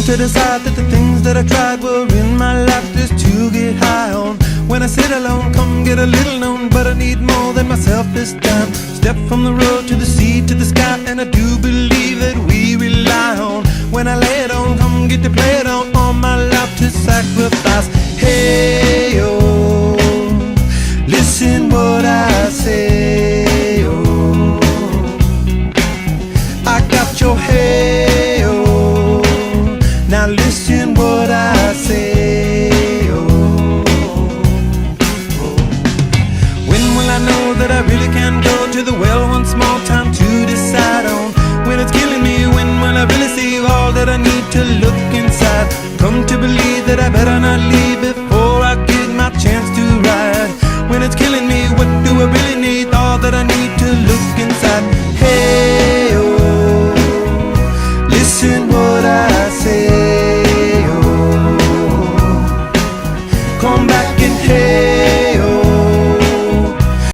to decide that the things that I tried were in my life just to get high on. When I sit alone, come get a little known, but I need more than myself this time. Step from the road to the sea to the sky, and I do believe that we rely on. When I lay it on, come get to play it on, all my life to sacrifice. Hey, oh, listen what I say, oh, I got your hey, oh, now listen what I say, oh, when will I know that I really can go to the well once more? Time to decide on when it's killing me. When will I really see all that I need to look inside? Come to believe that I better not leave before I get my chance to ride. When it's killing me,